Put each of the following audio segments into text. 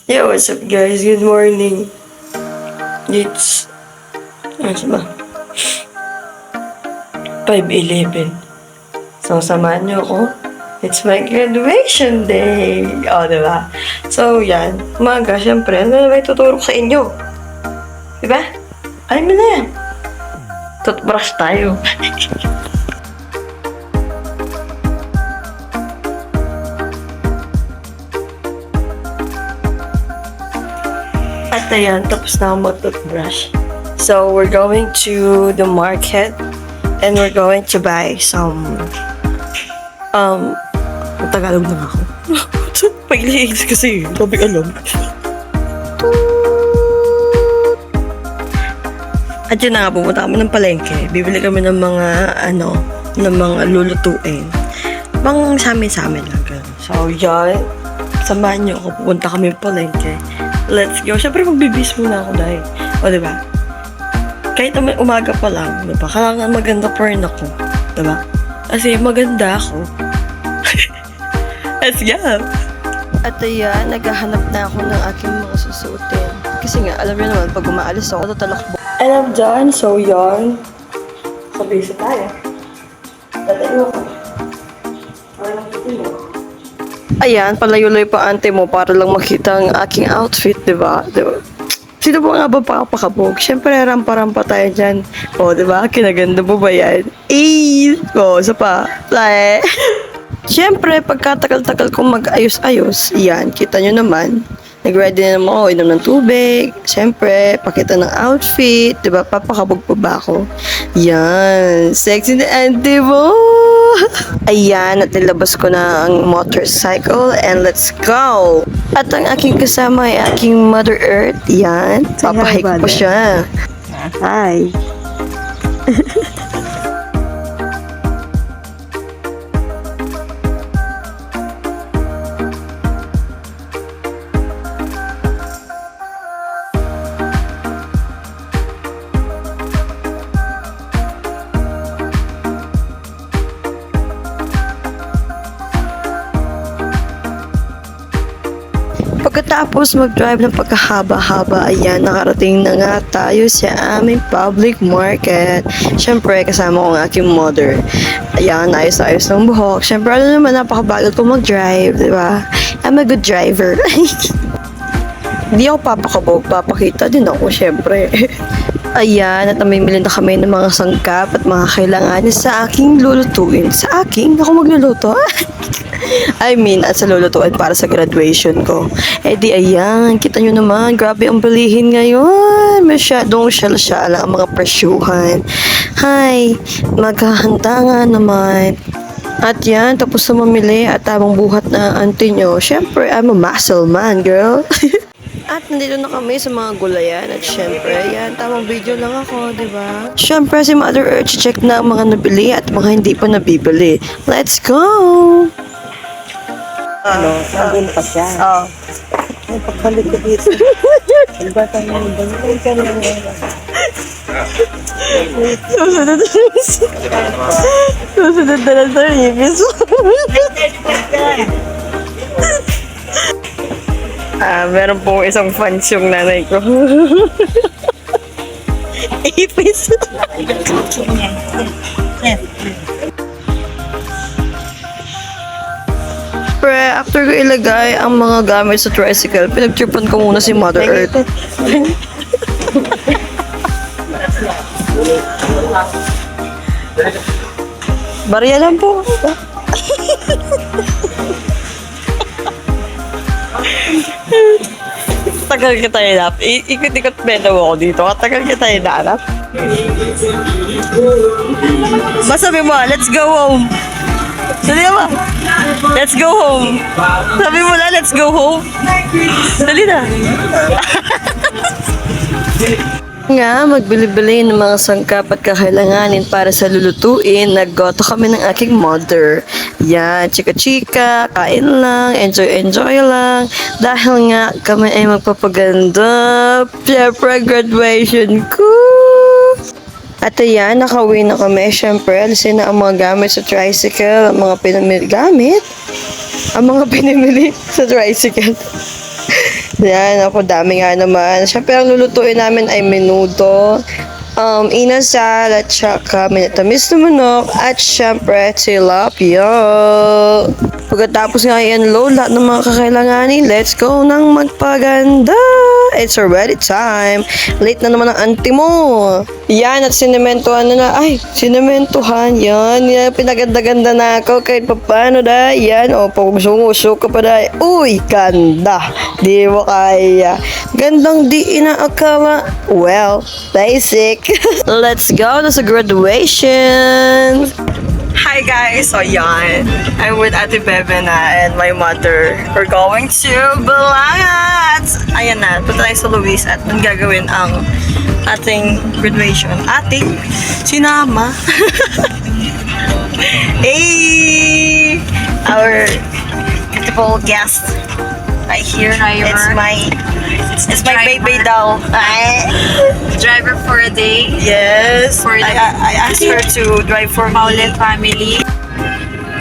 Yo, what's up guys? Good morning. It's, ano ba? 5:11. So, samahan niyo ako. It's my graduation day. O, diba? So, yan. Umaga, syempre, ano na ba ituturo ko sa inyo? Diba? Alam mo na yan. Toothbrush tayo. At ayan, tapos na ako mag-toothbrush. So, we're going to the market and we're going to buy some Tagalog na ako. Pag-iligis kasi, sabi alam. At yun na nga, pumunta kami ng palengke. Bibili kami ng mga, ng mga lulutuin. Pang sa amin lang. Ganun. So, yan. Samahan niyo ako. Pupunta kami ng palengke. Let's go. Siyempre, magbibis muna ako dahil. O, diba? Kahit umaga pa lang, diba? Kailangan maganda pa rin ako. Diba? Kasi maganda ako. Let's go. At ayan, naghahanap na ako ng aking mga susuotin. Kasi nga, alam niyo naman, pag umaalis ako, tatalakbo. And I'm done, so yarn. Kabisa tayo. Tatayo ako. Ayan, palayo-layo pa ante mo para lang makita ang aking outfit, diba? Diba? Sino po nga ba pakapakabog? Siyempre, rampa-rampa tayo dyan. O, diba? Kinaganda mo ba yan? O, isa pa. Play. Siyempre, pagkatagal-tagal kong mag-ayos-ayos, yan, kita nyo naman. Nag-ready na naman ako, inom ng tubig. Siyempre, pakita ng outfit. Diba? Papakabog pa ba ako? Yan. Sexy na auntie mo. Ayan, at nilabas ko na ang motorcycle and let's go! At ang aking kasama ay aking Mother Earth. Yan. Papahay ko pa siya. Hi. Pagkatapos mag-drive ng pagkahaba-haba, ayan, nakarating na nga tayo sa aming public market. Siyempre, kasama ko ang aking mother. Ayan, ayos-ayos ng buhok. Siyempre, ano naman, napakabagal ko mag-drive, di ba? I'm a good driver. Hindi ako papakabog, papakita din ako, siyempre. Ayan, at namimili na kami ng mga sangkap at mga kailangan sa aking lulutuin. Sa aking? Ako magluluto? I mean, at sa lulutuin para sa graduation ko. Eh di ayan, kita nyo naman, grabe ang bilihin ngayon. Masyadong syala-syala ang mga presyuhan. Hi, maghahanda nga naman. At yan, tapos na mamili at tamang buhat na auntie nyo. Siyempre, I'm a muscle man, girl. At nandito na kami sa mga gulayan at syempre, yan, tamang video lang ako, di ba? Syempre, si Mother Earth, check na ang mga nabili at mga hindi pa nabibili. Let's go! Nandun pa siya. Oo. Ay, pagbalik ko dito. Ang bata na yung banay ka na. Susunod na lang sa ibis. Meron po isang fans yung nanay ko. Ipis. Pre, after ko ilagay ang mga gamit sa tricycle, pinagtripan ko muna si Mother Earth. Barya lang po. Tagal kita hinap. Ikot-ikot bento mo ako dito. Tagal kita hinap. Sabi mo, let's go home. Dali ba? Let's go home. Sabi mo na, let's go home. Dali na. Nga, magbili-bili ng mga sangkap at kakailanganin para sa lulutuin. Naggoto kami ng aking mother. Yan, chika-chika, kain lang, enjoy-enjoy lang. Dahil nga kami ay magpapaganda. Siyempre, graduation ko. At ayan, nakauwi na kami. Siyempre, alisin na ang mga gamit sa tricycle, ang mga pinamili gamit. Ang mga pinamili sa tricycle. Yan, ako dami nga naman. Siyempre, ang lulutuin namin ay menudo, inasal, at saka minatamis na manok, at siyempre, tilapia. Pagkatapos nga yan, load lahat ng mga kakailanganin. Let's go nang magpaganda. It's already time. Late na naman ang auntie mo. Yan, at sinementohan na. Ay, sinementohan. Yan, pinaganda-ganda na ako kahit papano da. Yan, o, pag-uso ka pa da. Uy, ganda. Di mo kaya. Gandang di inaakala. Well, basic. Let's go na sa graduation. Hi guys! So yan, I'm with Ate Bebe na and my mother. We're going to Balangat! Ayan na, punta tayo sa Luis at nang gagawin ang ating graduation. Ating sinama. Hey! Our beautiful guest right here. It's my baby doll. Driver for a day Yes. For the- I asked her to drive for me. Paulet family.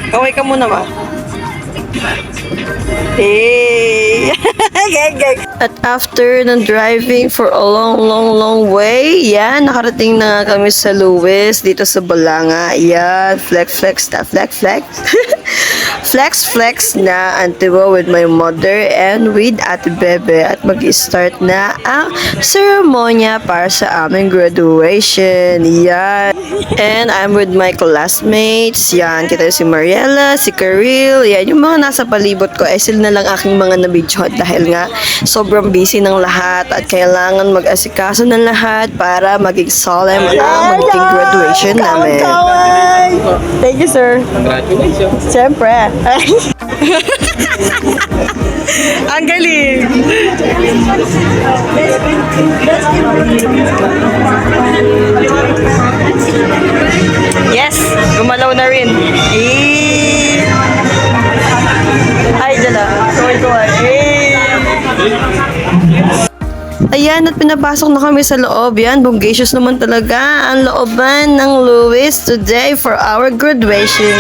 Kaway ka muna ba? Hey! Gag. At after ng driving for a long way, yan, nakarating na nga kami sa Luis, dito sa Balanga. Yan, flex na Antiwa with my mother and with Ate Bebe. At mag-start na ang seremonya para sa aming graduation. Yan. And I'm with my classmates. Yan, kita si Mariela, si Karil. Yan, yung mga nasa palibot ko, ay sila na lang aking mga nabidyohan dahil nga sobrang busy ng lahat at kailangan mag-asikaso ng lahat para maging solemn ang magiging graduation namin. Thank you, sir. Congratulations. Siyempre. Ang galing! Yes! Gumalaw na rin. Ay, dala. Kaway. Ayan, at pinapasok na kami sa loob. Yan, bonggacious naman talaga ang looban ng Luis today for our graduation.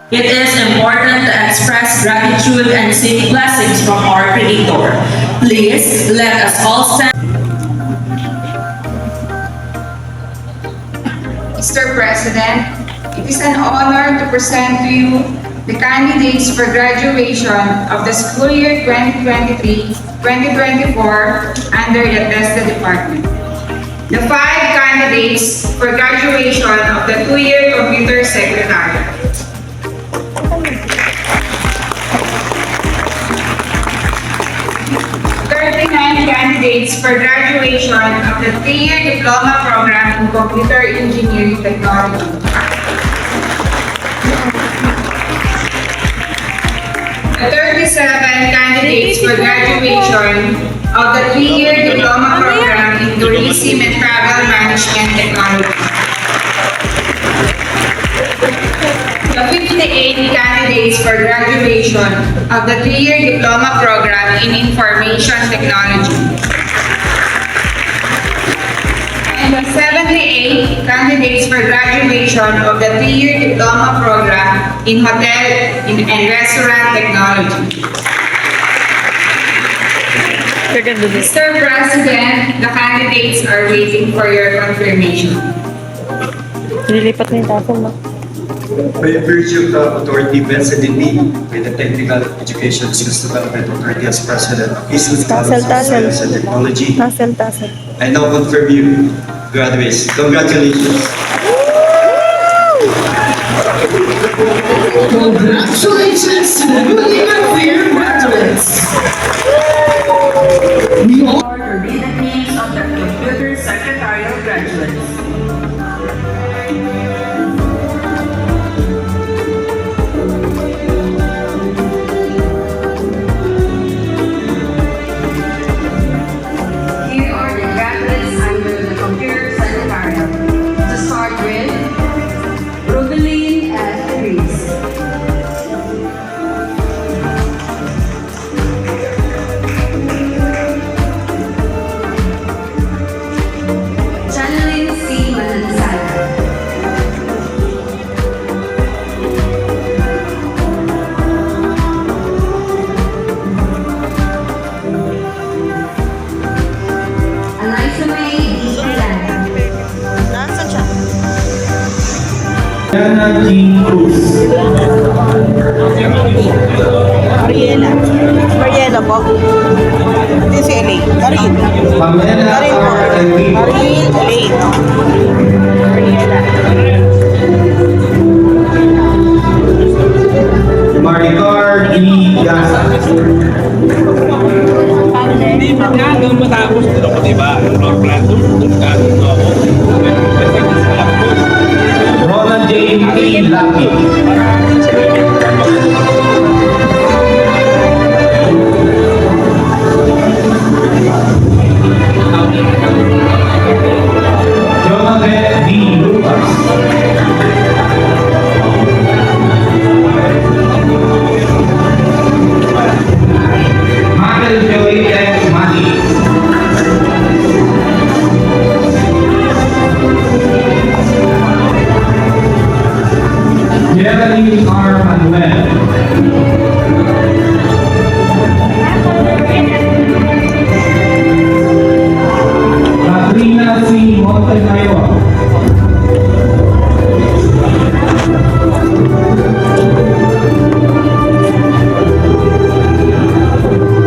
It is important to express gratitude and seek blessings from our Creator. Please let us all stand. Mr. President, it is an honor to present to you the candidates for graduation of the school year 2023-2024 under the TESDA department. The 5 candidates for graduation of the 2-year computer secretary. 39 candidates for graduation of the 3-year diploma program in computer engineering technology. The 37 candidates for graduation of the 3-year diploma program in tourism and travel management technology. The 58 candidates for graduation of the 3-year diploma program in information technology. And the 78 candidates for graduation of the 3-year diploma program in hotel and restaurant technology. Mr. President, the candidates are waiting for your confirmation. Nilipat na yung tasong na. By virtue of the authority vested in me by the Technical Education Skills Development Authority as President of Eastern College of Science and Technology, Tasel. I now confirm you graduates. Congratulations! Congratulations to the newly graduates. Mariana G. Cruz. Mariela. Mariela po. Ito si Elaine. Karin. Pamela Karin po. R. Enrico. Karin, Elaine. Mariela. Maricar E. Gasa. Hanggang matapos din ako, diba? Ang plan doon, ako. Roland J. P. Lucky. Jonathan D. Lucas. Michael Joy F. Mani. Geraldine R. Manuel. Katrina C. Montemayor.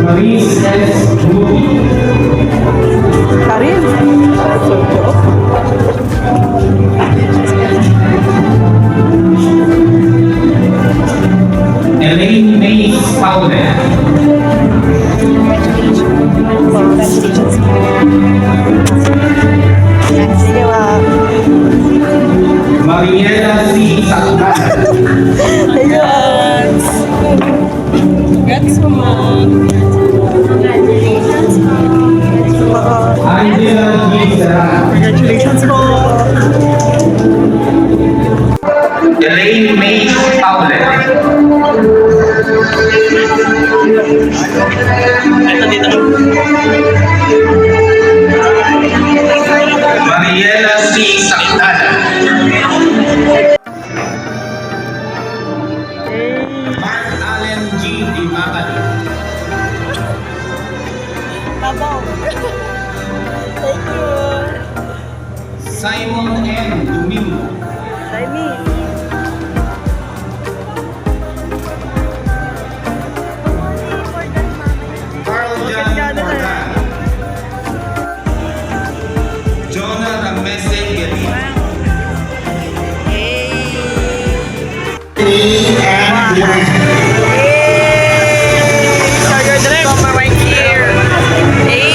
Maris S. Ruby. Karin. Elaine May Fowler. Sige, ma. Mariela C. Saklan. Ayun. Angela G. Serrano. Congratulations po. Elaine May Fowler. Mariela C. Saklan. Mark Allen G. Dimacali. Thank you. Simon N. Domingo. Carl John Morgan. Jonah Ramese Guerrero. So you're the plumber right here. Hey.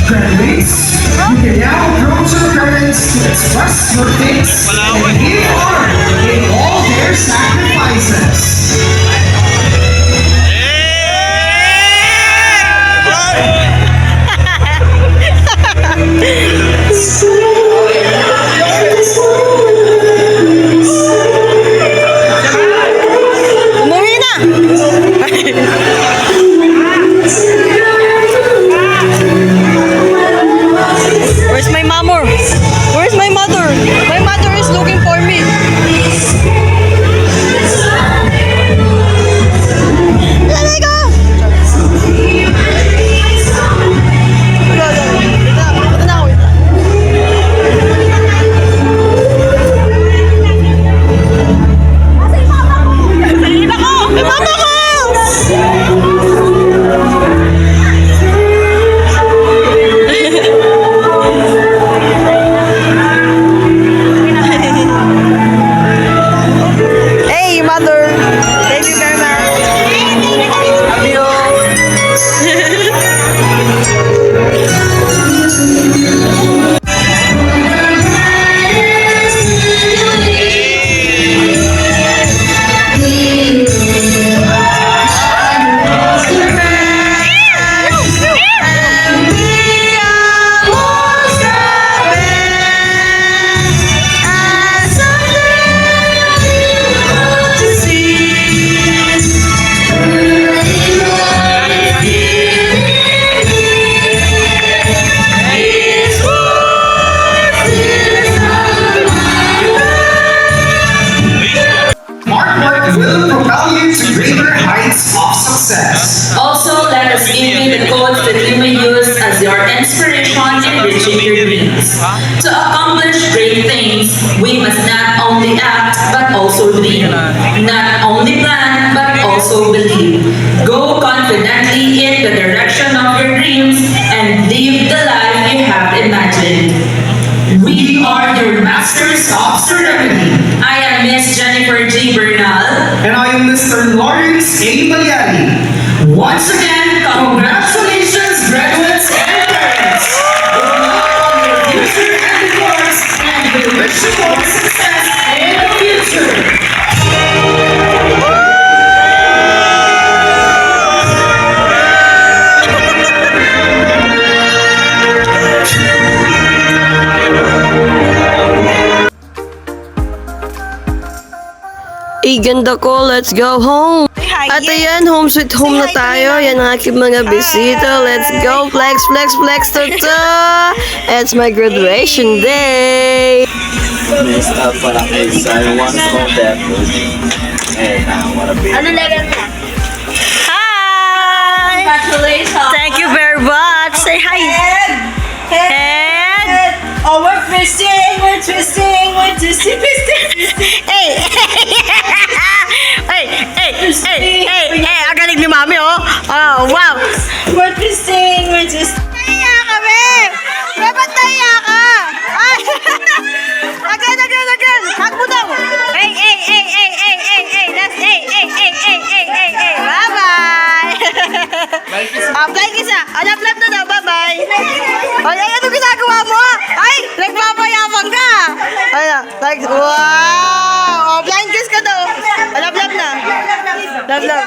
Graduates, you can now approach your parents to express your thanks and give honor in all their sacrifices. success. Also, let us give you the quotes that you may use as your inspiration in reaching your dreams. To accomplish great things, we must not only act but also dream. Not only plan but also believe. Go confidently in the direction of your dreams and live the life you have imagined. We are your masters of serenity. I am Miss Jennifer G. Bernal. And I am Mr. Lawrence A. Malyani. Once again, congratulations, graduates and parents. Good luck on your future endeavors and we wish you more success in the future. Ganda ko, let's go home. At ayan, home sweet home na tayo. Yan ang aking mga bisita. Let's go, flex, flex, flex, tata. It's my graduation day. Messed up para kay I want to go that food. And I want to be. Ano level mo? Hi! Congratulations! Thank you very much. Say hi. Head. Oh, we're twisting! We're twisting! We're twisting! Hey! Hey! Ang galing ni Mami, oh. Oh, wow. We're twisting! We're twisting! Naiya kami! Dapat naiya ka! Ay! Again! Hag mo daw! Hey! Bye-bye! Flying kiss na! Love na daw! Bye-bye! Ay, ano ginagawa mo? Ay! Nagpapayabang ka! Ay, like, wow! Flying kiss ka daw! Love na! Love!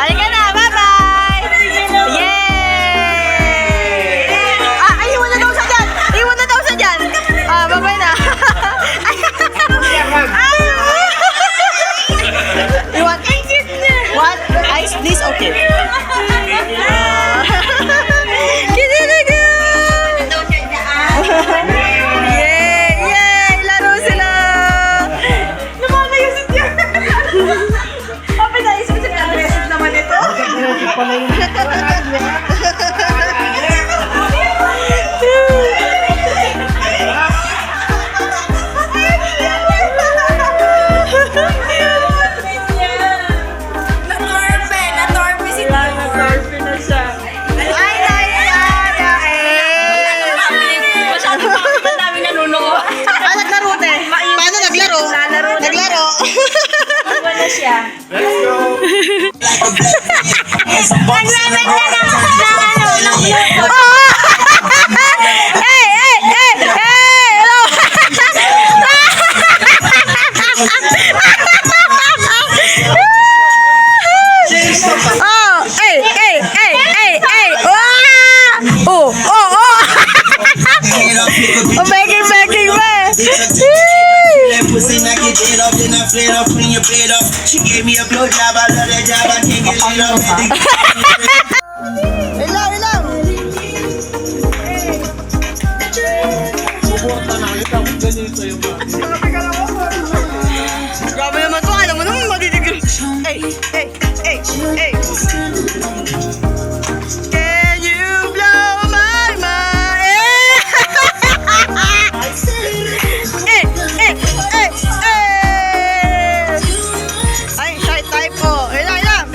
Halika na, bye-bye! Yay! Iwan na daw sa dyan! Bye-bye na! Iwan. What? Ice, please? Okay. Yay! Laro sila! Lumalayo si Diyan! Kapit na isip siya, aggressive naman ito. Na-torpe si Dior. Ay, Masyado pa ang dami nanunuko. naglaro te. Paano naglaro? Naglaro. Wala siya. Hey! Hello! Oh! Hey! Oh! I'm making man! Pussy knock your head off, then I flare up in your bed up. She gave me a blowjob, I love that job, I can't get shit up. Grabe naman to, alam mo naman madidigil. Hey! Can you blow my mind? Ay, shy type po. Ayun lang.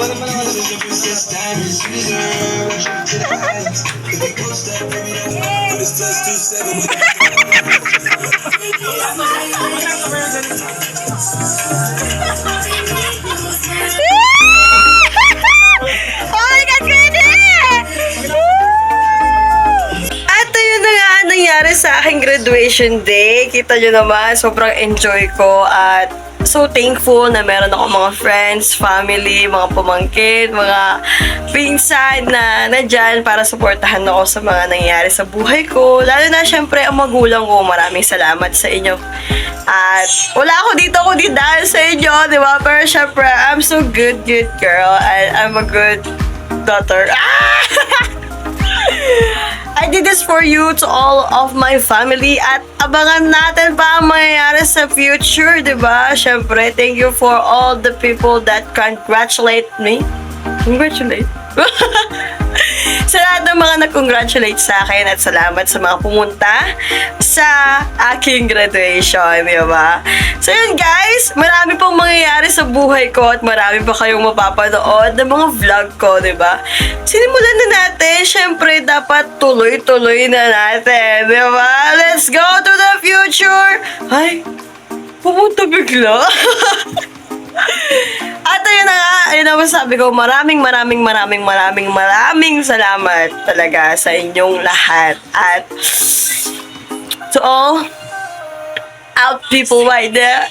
Oh my God, Gwenny! At yun na nga ang nangyari sa aking graduation day. Kita nyo naman, sobrang enjoy ko at so thankful na meron ako mga friends, family, mga pamangkin, mga pinsan na nandyan para suportahan ako sa mga nangyayari sa buhay ko. Lalo na syempre ang magulang ko. Maraming salamat sa inyo. At wala ako dito dahil sa inyo, di ba? Pero syempre, I'm so good girl. I'm a good daughter. I did this for you to all of my family at abangan natin pa ang mangyayari sa future, di ba? Syempre, thank you for all the people that congratulate me. Congratulate? Sa lahat ng mga nag-congratulate sa akin at salamat sa mga pumunta sa aking graduation, di ba? So yun guys, marami pong mangyayari sa buhay ko at marami pa kayong mapapanood ng mga vlog ko, di ba? Sinimulan na natin, syempre dapat tuloy-tuloy na natin, di ba? Let's go to the future! Ay, pumunta bigla. At ayun na nga, ayun ang masabi ko, maraming salamat talaga sa inyong lahat. At to all out people right there,